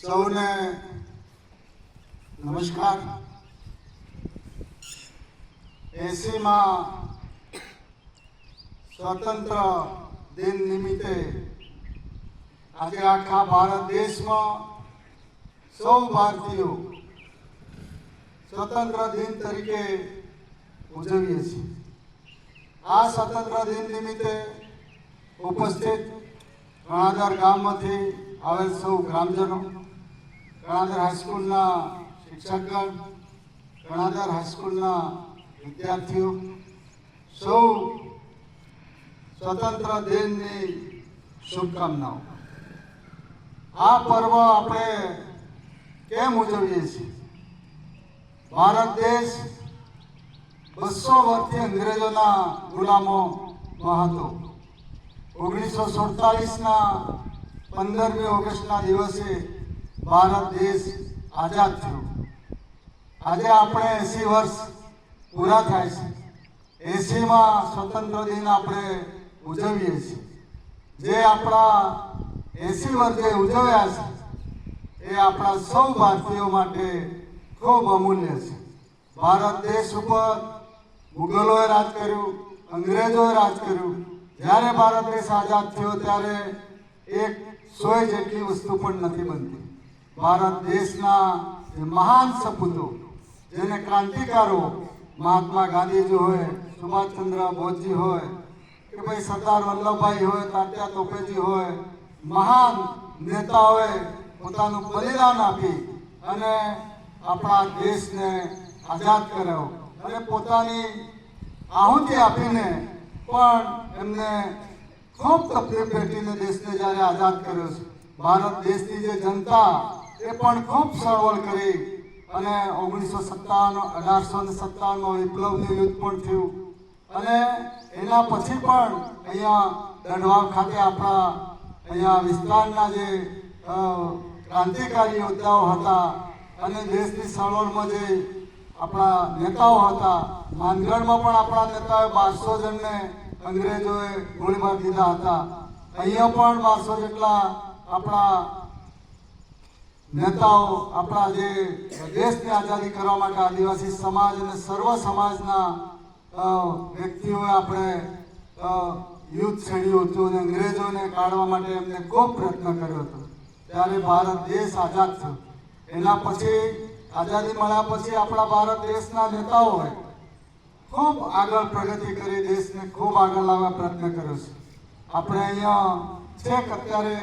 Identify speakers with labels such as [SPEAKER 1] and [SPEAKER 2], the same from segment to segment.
[SPEAKER 1] સૌને નમસ્કાર। 80માં સ્વતંત્ર દિન નિમિત્તે આજે આખા ભારત દેશમાં સૌ ભારતીયો સ્વતંત્ર દિન તરીકે ઉજવીએ છીએ। આ સ્વતંત્ર દિન નિમિત્તે ઉપસ્થિત ગણાદર ગામમાંથી આવેલ સૌ ગ્રામજનો, ગણાદર હાઈસ્કૂલના શિક્ષકગણ, ગણાદર હાઈસ્કૂલના વિદ્યાર્થીઓ સૌ સ્વતંત્ર દિનની શુભકામનાઓ। આ પર્વ આપણે કેમ ઉજવીએ છીએ? ભારત દેશ 200 વર્ષથી અંગ્રેજોના ગુલામોમાં હતો। 1947ના 15મી ઓગસ્ટના દિવસે ભારત દેશ આઝાદ થયો। આજે આપણે 80 વર્ષ પૂરા થાય છે। 80માં સ્વતંત્ર દિન આપણે ઉજવીએ છીએ। જે આપણા 80 વર્ષે ઉજવ્યા છે એ આપણા સૌ ભારતીયો માટે ખૂબ અમૂલ્ય છે। ભારત દેશ ઉપર મુગલોએ રાજ કર્યું, અંગ્રેજોએ રાજ કર્યું। જ્યારે ભારત દેશ આઝાદ થયો ત્યારે એક સોય જેટલી વસ્તુ પણ નથી બનતી। ભારત દેશના જે મહાન સપૂતો, જેને ક્રાંતિકારો મહાત્મા ગાંધીજી હોય, સુભાષચંદ્ર બોઝજી હોય કે ભાઈ સરદાર વલ્લભભાઈ હોય, તાત્યા તોપેજી હોય, મહાન નેતાઓએ પોતાનું બલિદાન આપી અને આપણા દેશને આઝાદ કર્યો અને પોતાની આહુતિ આપીને પણ એમને ખૂબ તકલીફ વેઠીને દેશને જ્યારે આઝાદ કર્યો છે। ભારત દેશની જે જનતા એ પણ ખૂબ ચળવળ કરી અને 1857માં વિપ્લવનું યુદ્ધ પણ થયું અને એના પછી પણ અહીંયા દંડવાવ ખાતે આપણા અહીંયા વિસ્તારના જે ક્રાંતિકારી યોદ્ધાઓ હતા અને દેશની ચળવળમાં જે આપણા નેતાઓ હતા, માનગઢમાં પણ આપણા નેતાઓએ 1200 જણને અંગ્રેજોએ ગોળીબાર દીધા હતા। અહીંયા પણ 1200 જેટલા આપણા નેતાઓ આપણા જે દેશની આઝાદી કરવા માટે આદિવાસી સમાજ અને સર્વ સમાજના વ્યક્તિઓએ આપણે યુદ્ધ છેડ્યું હતું અને અંગ્રેજોને કાઢવા માટે એમને ખૂબ પ્રયત્ન કર્યો હતો। ત્યારે ભારત દેશ આઝાદ થયો। એના પછી આઝાદી મળ્યા પછી આપણા ભારત દેશના નેતાઓએ ખૂબ આગળ પ્રગતિ કરી, દેશને ખૂબ આગળ લાવવા પ્રયત્ન કર્યો છે। આપણે અહીંયા છેક અત્યારે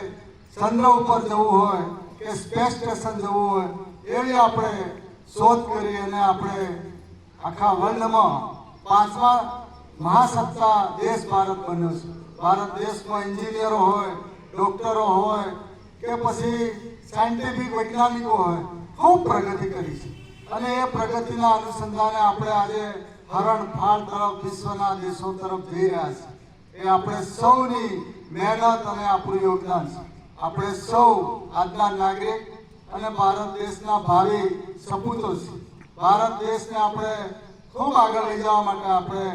[SPEAKER 1] ચંદ્ર ઉપર જવું હોય કે સ્પેસ સ્ટેશન જવું હોય એવી આપણે શોધ કરી અને આપણે આખા વર્લ્ડમાં 5મા મહાસત્તા દેશ ભારત બન્યો છે। ભારત દેશમાં એન્જિનિયરો હોય, ડોક્ટરો હોય કે પછી સાયન્ટિફિક વૈજ્ઞાનિકો હોય, ખૂબ પ્રગતિ કરી છે અને એ પ્રગતિના અનુસંધાને આપણે આજે હરણફાળ તરફ વિશ્વના દેશો તરફ જઈ રહ્યા છે। એ આપણે સૌની મહેનત અને આપણું યોગદાન છે। આપણે સૌ આજના નાગરિક અને ભારત દેશના ભાવિ સપૂતો છે। ભારત દેશને આપણે ખૂબ આગળ લઈ જવા માટે આપણે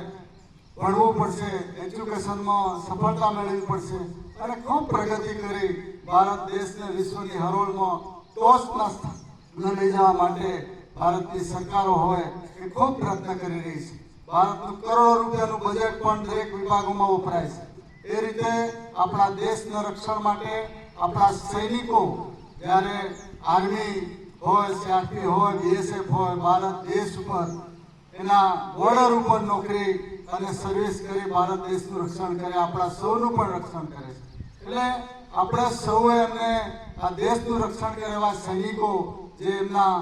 [SPEAKER 1] ભણવું પડશે, એજ્યુકેશનમાં સફળતા મેળવવી પડશે અને ખૂબ પ્રગતિ કરી ભારત દેશને વિશ્વની હરોળમાં ટોચના સ્થાને લઈ જવા માટે ભારતની સરકારો હોય એ ખૂબ પ્રયત્ન કરી રહી છે। ભારતનું કરોડો રૂપિયાનું બજેટ પણ દરેક વિભાગોમાં વપરાય છે। એ રીતે આપણા દેશના રક્ષણ માટે આપણા સૈનિકો જ્યારે આર્મી હોય, સીઆરપી હોય, બીએસએફ હોય, ભારત દેશ ઉપર એના બોર્ડર ઉપર નોકરી અને સર્વિસ કરી ભારત દેશનું રક્ષણ કરે, આપણા સૌનું પણ રક્ષણ કરે છે। એટલે આપણે સૌએ એમને આ દેશનું રક્ષણ કરે એવા સૈનિકો જે એમના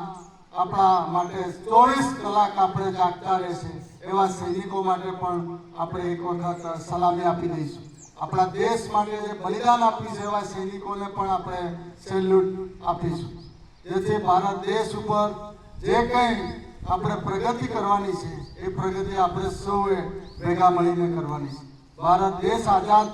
[SPEAKER 1] આપણા માટે 24 કલાક આપણે જાગતા રહેશે એવા સૈનિકો માટે પણ આપણે એક વખત સલામી આપી દઈશું। આપણા દેશ માટે જે બલિદાન આપ્યું છે એવા સૈનિકોને પણ આપણે સેલ્યુટ આપીશું। જેથી ભારત દેશ ઉપર જે કંઈ આપણે પ્રગતિ કરવાની છે એ પ્રગતિ આપણે સૌએ ભેગા મળીને કરવાની છે। ભારત દેશ આઝાદ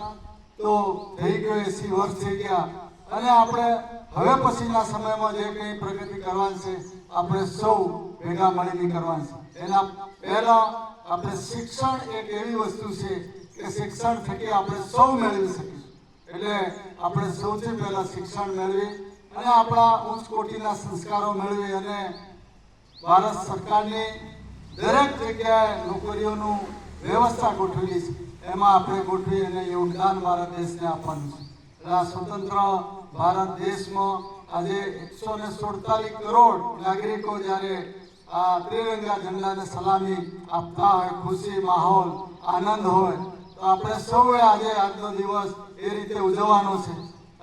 [SPEAKER 1] તો થઈ ગયો, 80 વર્ષ થઈ ગયા અને આપણે હવે પછીના સમયમાં જે કંઈ પ્રગતિ કરવાની છે આપણે સૌ ભેગા મળીને કરવાની છે। એના પહેલા આપણે શિક્ષણ એક એવી વસ્તુ છે કે શિક્ષણ થકી આપણે સૌ મેળવી શકીશું। એટલે આપણે સૌથી પહેલા શિક્ષણ મેળવી અને આપણા ઉચ્ચ કોટીના સંસ્કારો મેળવી અને ભારત સરકારની દરેક જગ્યાએ નોકરીઓનું વ્યવસ્થા ગોઠવેલી છે, એમાં આપણે ગોઠવી અને યોગદાન ભારત દેશને આપવાનું છે. એટલે આ સ્વતંત્ર ભારત દેશમાં આજે 147 કરોડ નાગરિકો જ્યારે આ ત્રિરંગા ઝંડાને સલામી આપતા હોય, ખુશી માહોલ આનંદ હોય, તો આપણે સૌએ આજે આજનો દિવસ એ રીતે ઉજવવાનો છે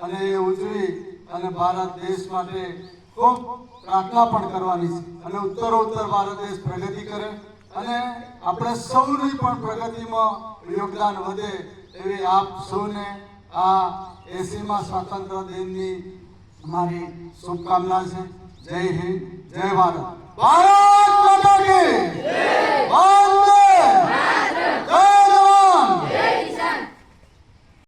[SPEAKER 1] અને એ ઉજવી અને ભારત દેશ માટે ખૂબ પ્રાર્થના પણ કરવાની છે અને ઉત્તરોત્તર ભારત દેશ પ્રગતિ કરે અને આપણે સૌની પણ પ્રગતિમાં યોગદાન વધે એવી આપ સૌને આ 80મા સ્વાતંત્ર્ય દિનની મારી શુભકામના છે. જય હિન્દ, જય ભારત. ભારત માતા કી જય.